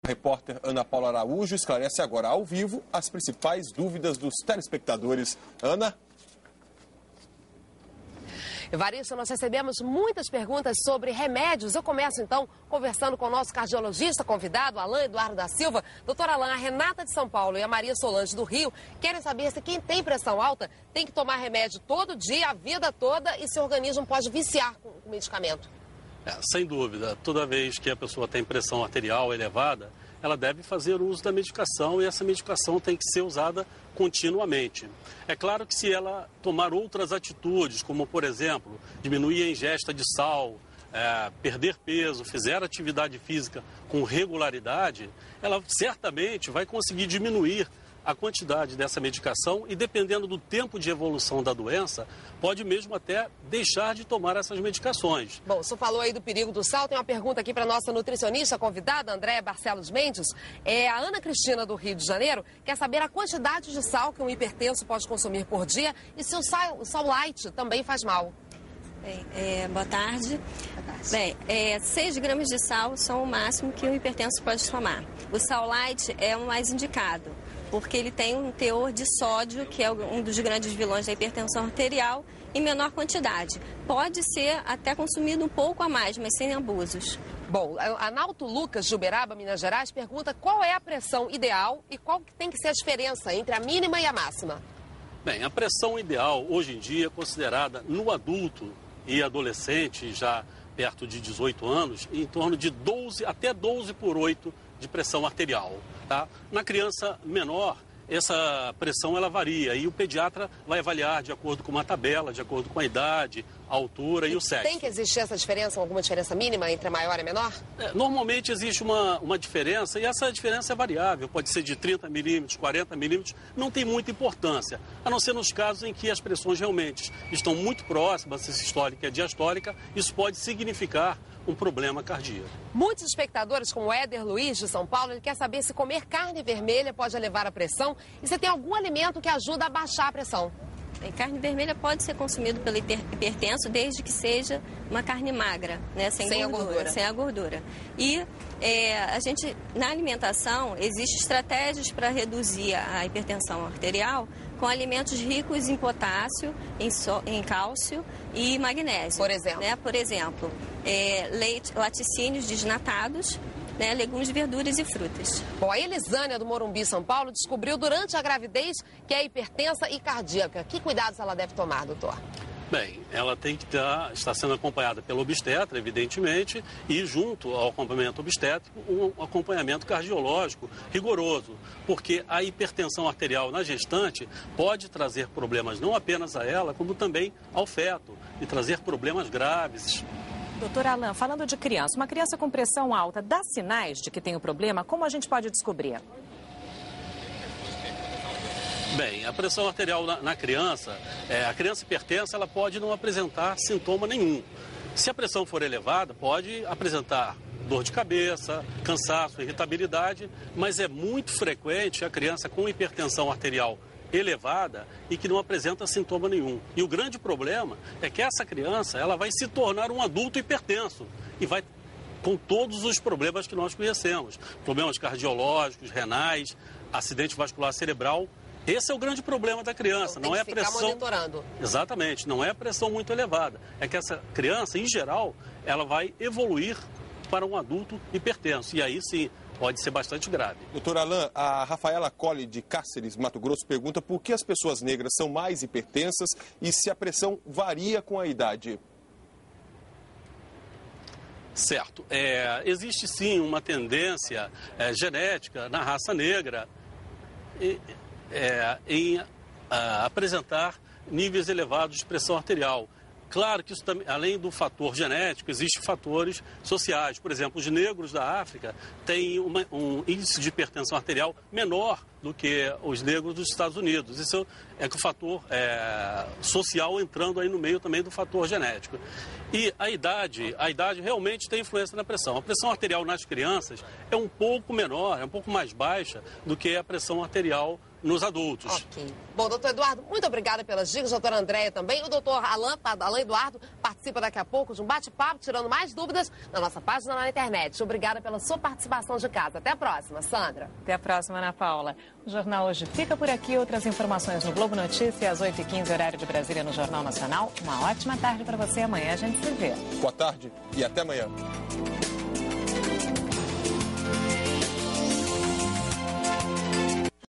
A repórter Ana Paula Araújo esclarece agora ao vivo as principais dúvidas dos telespectadores. Ana? Evaristo, nós recebemos muitas perguntas sobre remédios. Eu começo, então, conversando com o nosso cardiologista convidado, Alain Eduardo da Silva. Doutor Alain, a Renata de São Paulo e a Maria Solange do Rio querem saber se quem tem pressão alta tem que tomar remédio todo dia, a vida toda, e se o organismo pode viciar com o medicamento. Sem dúvida. Toda vez que a pessoa tem pressão arterial elevada, ela deve fazer uso da medicação e essa medicação tem que ser usada continuamente. É claro que se ela tomar outras atitudes, como, por exemplo, diminuir a ingesta de sal, perder peso, fizer atividade física com regularidade, ela certamente vai conseguir diminuir a quantidade dessa medicação e, dependendo do tempo de evolução da doença, pode mesmo até deixar de tomar essas medicações. Bom, o senhor falou aí do perigo do sal. Tem uma pergunta aqui para a nossa nutricionista convidada, Andréa Barcelos Mendes. A Ana Cristina, do Rio de Janeiro, quer saber a quantidade de sal que um hipertenso pode consumir por dia e se o sal light também faz mal. Bem, boa tarde. Bem, 6 gramas de sal são o máximo que um hipertenso pode tomar. O sal light é o mais indicado, porque ele tem um teor de sódio, que é um dos grandes vilões da hipertensão arterial, em menor quantidade. Pode ser até consumido um pouco a mais, mas sem abusos. Bom, Analto Lucas, de Uberaba, Minas Gerais, pergunta qual é a pressão ideal e qual que tem que ser a diferença entre a mínima e a máxima. Bem, a pressão ideal, hoje em dia, é considerada no adulto e adolescente, já perto de 18 anos, em torno de 12 até 12/8 de pressão arterial. Tá? Na criança menor, essa pressão ela varia e o pediatra vai avaliar de acordo com uma tabela, de acordo com a idade, a altura e o sexo. Tem que existir essa diferença, alguma diferença mínima entre a maior e a menor? Normalmente existe uma diferença e essa diferença é variável, pode ser de 30 milímetros, 40 milímetros, não tem muita importância, a não ser nos casos em que as pressões realmente estão muito próximas, sistólica e diastólica, isso pode significar um problema cardíaco. Muitos espectadores, como o Éder Luiz, de São Paulo, ele quer saber se comer carne vermelha pode elevar a pressão e se tem algum alimento que ajuda a baixar a pressão. Bem, carne vermelha pode ser consumida pelo hipertenso desde que seja uma carne magra, né, sem a gordura. E a gente, na alimentação, existem estratégias para reduzir a hipertensão arterial com alimentos ricos em potássio, em cálcio e magnésio. Por exemplo? Né? Por exemplo, laticínios desnatados, né, legumes, verduras e frutas. Bom, a Elisânia, do Morumbi, São Paulo, descobriu durante a gravidez que é hipertensa e cardíaca. Que cuidados ela deve tomar, doutor? Bem, ela tem que estar sendo acompanhada pelo obstetra, evidentemente, e junto ao acompanhamento obstétrico, um acompanhamento cardiológico rigoroso, porque a hipertensão arterial na gestante pode trazer problemas não apenas a ela, como também ao feto, e trazer problemas graves. Doutor Alain, falando de criança, uma criança com pressão alta dá sinais de que tem o problema? Como a gente pode descobrir? Bem, a pressão arterial na criança, a criança hipertensa, ela pode não apresentar sintoma nenhum. Se a pressão for elevada, pode apresentar dor de cabeça, cansaço, irritabilidade, mas é muito frequente a criança com hipertensão arterial elevada e que não apresenta sintoma nenhum. E o grande problema é que essa criança ela vai se tornar um adulto hipertenso e vai com todos os problemas que nós conhecemos. Problemas cardiológicos, renais, acidente vascular cerebral. Esse é o grande problema da criança, então, não é a pressão. Monitorando. Exatamente, não é a pressão muito elevada. É que essa criança, em geral, ela vai evoluir para um adulto hipertenso. E aí sim, pode ser bastante grave. Doutor Alain, a Rafaela Colli, de Cáceres, Mato Grosso, pergunta por que as pessoas negras são mais hipertensas e se a pressão varia com a idade. Certo. Existe sim uma tendência genética na raça negra em apresentar níveis elevados de pressão arterial. Claro que isso também, além do fator genético, existem fatores sociais. Por exemplo, os negros da África têm um índice de hipertensão arterial menor do que os negros dos Estados Unidos. Isso é que o fator social entrando aí no meio também do fator genético. E a idade realmente tem influência na pressão. A pressão arterial nas crianças é um pouco menor, é um pouco mais baixa do que a pressão arterial nos adultos. Ok. Bom, doutor Eduardo, muito obrigada pelas dicas, doutora Andréia também. O doutor Alain Eduardo participa participa daqui a pouco de um bate-papo, tirando mais dúvidas na nossa página na internet. Obrigada pela sua participação de casa. Até a próxima, Sandra. Até a próxima, Ana Paula. O Jornal Hoje fica por aqui. Outras informações no Globo Notícias, às 8h15, horário de Brasília, no Jornal Nacional. Uma ótima tarde para você. Amanhã a gente se vê. Boa tarde e até amanhã.